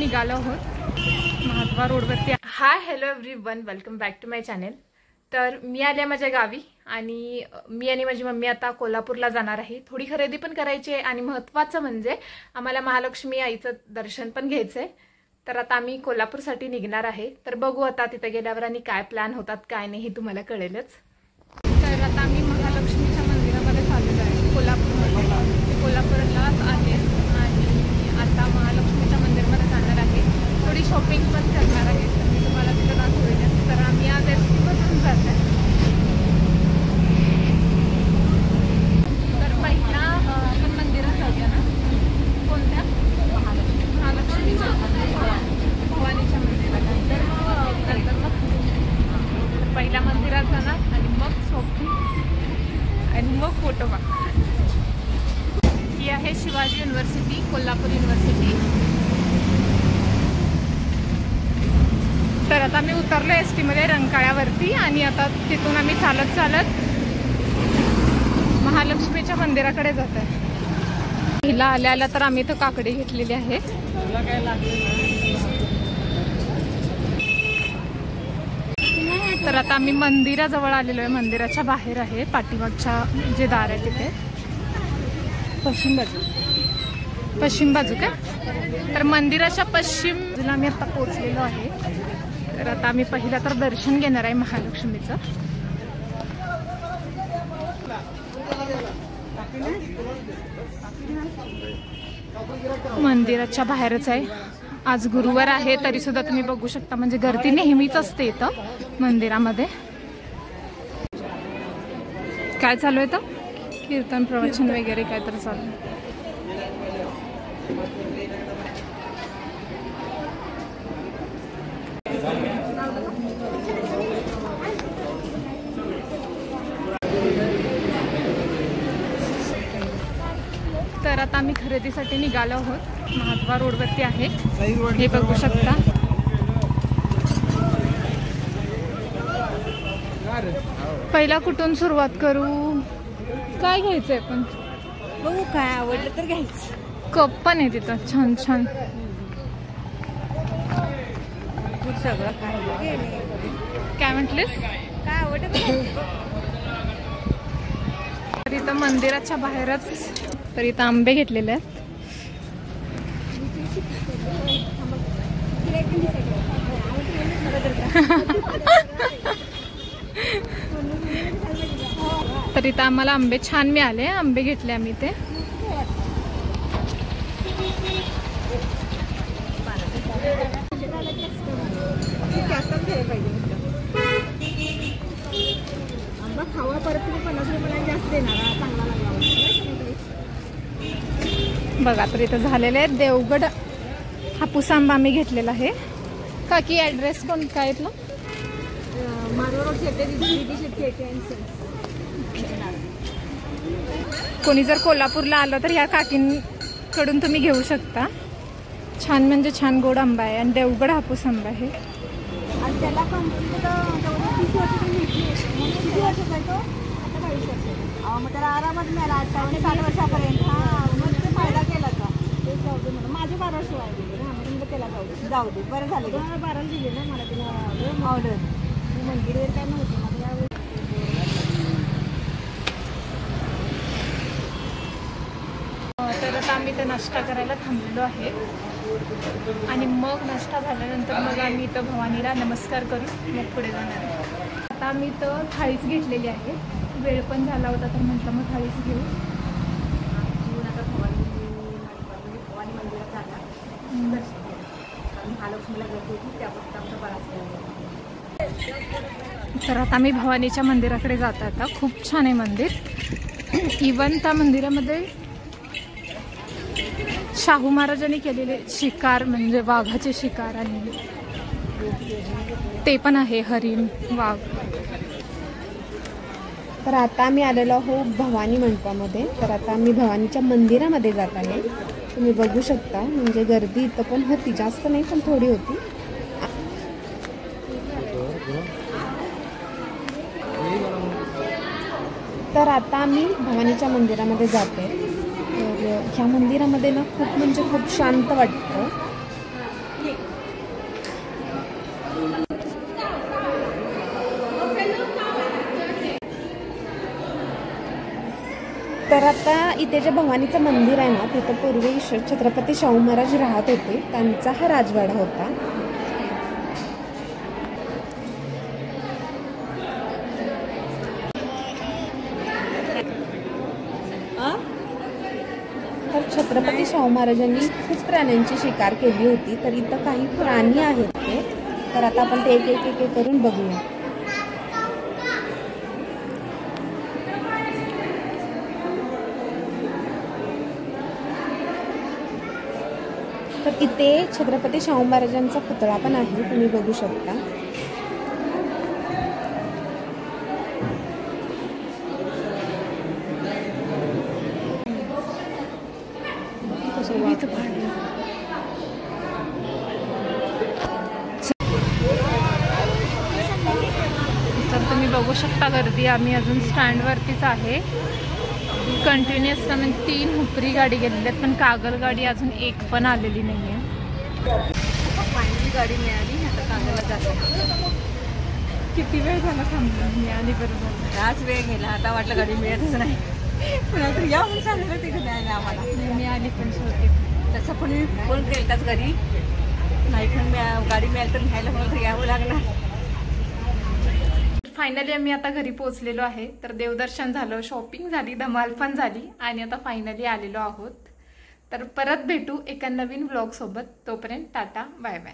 निघालो आहोत महाद्वार रोडवरती। Hi hello everyone, welcome back to my channel. तर मी आले माझ्या गावी आणि मी आणि माझी मम्मी आता कोल्हापूरला जाणार आहे। थोडी खरेदी पण करायची आहे आणि महत्त्वाचं म्हणजे आम्हाला महालक्ष्मी आईचं दर्शन पण घ्यायचं आहे। तर आता आम्ही कोल्हापूरसाठी निघणार आहे। तर बघू आता तिथे गेल्यावर आणि काय प्लॅन होतात काय नाही हे तुम्हाला कळेलच। तर आता आम्ही महालक्ष्मीच्या मंदिरामध्ये चाललेलो आहे कोल्हापूरमध्ये। कोल्हापूरलाच आहे आणि आता महालक्ष्मीच्या मंदिरामध्ये जाणार आहे। थोडी शॉपिंग पण करणार आहे तर मी तुम्हाला तिथं दाखवेनच। तर आम्ही आज एसटीमधून जात आहे। तर पहिला आपण मंदिरात जाऊया ना, कोणत्या महालक्ष्मीच्या भवानीच्या मंदिरात। नंतर मग पहिल्या मंदिरात जाणार आणि मग शॉपिंग आणि मग फोटो बघणार। ही आहे शिवाजी युनिव्हर्सिटी, कोल्हापूर युनिव्हर्सिटी। तर आता मी उतरलो एसटी मध्ये रंकाळ्यावरती आणि आता तिथून आम्ही चालत चालत महालक्ष्मीच्या मंदिराकडे जात आहे। हिला आल्या तर आम्ही इथं काकडी घेतलेली आहे। तर आता आम्ही मंदिराजवळ आलेलो आहे। मंदिराच्या बाहेर आहे, पाठीमागच्या जे दार आहे तिथे पश्चिम बाजू का। तर मंदिराच्या पश्चिम बाजूला आम्ही आता पोहोचलेलो आहे। तर आता आम्ही पहिला तर दर्शन घेणार आहे महालक्ष्मीचं। मंदिराच्या बाहेरच आहे। आज गुरुवार आहे तरी सुद्धा तुम्ही बघू शकता, म्हणजे गर्दी नेहमीच असते इथं मंदिरामध्ये। काय चालू आहे तर कीर्तन प्रवचन वगैरे काय तर चालू आहे। तर आता आम्ही खरेदीसाठी निघालो आहोत। महाद्वार रोडवरती आहे, हे बघू शकता। पहिला कुठून सुरुवात करू, काय घ्यायचंय पण बघू, काय आवडलं तर घ्यायचं। कप पण आहे तिथं छान छान। सगळं काय म्हटलीस, काय आवडलं तर इथं मंदिराच्या बाहेरच तर इथं आंबे घेतलेले आहेत। तर इथं आम्हाला आंबे छान मिळाले, आंबे घेतले आम्ही ते। आंबा खावा परत तुम्ही 50 रुपयाला जास्त देणार, चांगला लागला बघा। तर इथं झालेले आहेत देवगड हापूस आंबा आम्ही घेतलेला आहे। काकी ॲड्रेस कोण काय ना, मारोड शेटे। कोणी जर कोल्हापूरला आलं तर ह्या काकींकडून तुम्ही घेऊ शकता। छान म्हणजे छान गोड आंबा आहे आणि देवगड हापूस आंबा आहे। आणि त्याला कंप्लीट 30 वर्षाची किती वर्षाचा आहे तो, आता 22 वर्ष। मग त्याला आरामात मिळाला 60 वर्षापर्यंत। मग ते फायदा केला का ते जाऊ दे म्हणून। माझे 12 वर्ष आहे ना, म्हणजे त्याला जाऊ दे बरं झालं। 12 दिले ना मला तिला ऑर्डर। मंदिर काय नव्हतं माझं यावेळी। तर आता आम्ही इथं नाश्ता करायला थांबलेलो आहे आणि मग नाश्ता झाल्यानंतर मग आम्ही इथं भवानीला नमस्कार करून मग पुढे जाणार आहे। आता आम्ही इथं थाळीच घेतलेली आहे, वेळ पण झाला होता तर म्हटलं मग थाळीच घेऊ। आता भवानी मंदिरात जाणार दर्शन घेऊ। महालक्ष्मीला गर्दी होती त्याबद्दल आमचा बराच। तर आता आम्ही भवानीच्या मंदिराकडे जात आहे। आता खूप छान आहे मंदिर। इवन त्या मंदिरामध्ये शाहू महाराजांनी केलेले शिकार म्हणजे वाघाचे शिकार आणि ते पण आहे, हरिण वाघ। तर आता आम्ही आलेलो आहोत भवानी मंडपामध्ये। तर आता आम्ही भवानीच्या मंदिरामध्ये जात आहे। तुम्ही बघू शकता, म्हणजे गर्दी इथं पण होती, जास्त नाही पण थोडी होती। तर आता आम्ही भवानीच्या मंदिरामध्ये जाते। तर ह्या मंदिरामध्ये ना खूप म्हणजे खूप शांत वाटतं। तर आता इथे जे भवानीचं मंदिर आहे ना तिथं पूर्वी छत्रपती शाहू महाराज राहत होते, त्यांचा हा राजवाडा होता. तर छत्रपती शाहू महाराजांनी खूप प्राण्यांची शिकार केली होती. तर इथं काही प्राणी आहेत ते, तर आता आपण ते एक एक एक करून बघूया. तर इथे छत्रपती शाहू महाराजांचा पुतळा पण आहे, तुम्ही बघू शकता. तर तुम्ही बघू शकता गर्दी. आम्ही अजून स्टँडवरतीच आहे. कंटिन्युअस म्हणजे 3 हुपरी गाडी गेलेली आहेत, पण कागल गाडी अजून एक पण आलेली नाही आहे. फायनली गाडी मिळाली, आता कागलला जातो. किती वेळ झाला थांबलो मी आणि बरोबर त्याच वेळ गेला, आता वाटलं गाडी मिळतच नाही. पुन्हा या म्हणून सांगितलं तिकडे द्यायला आम्हाला. मी आली पण शेवटी. तसं पण मी फोन केलताच घरी, नाही पण गाडी मिळाली तर घ्यायला मला तर यावं लागणार. फायनली आम्ही आता घरी पोहोचलेलो आहे. तर देवदर्शन झालं, शॉपिंग झाली, धमाल पण झाली आणि आता फायनली आलेलो आहोत. तर परत भेटू एका नवीन व्लॉग सोबत. तोपर्यंत टाटा, बाय बाय.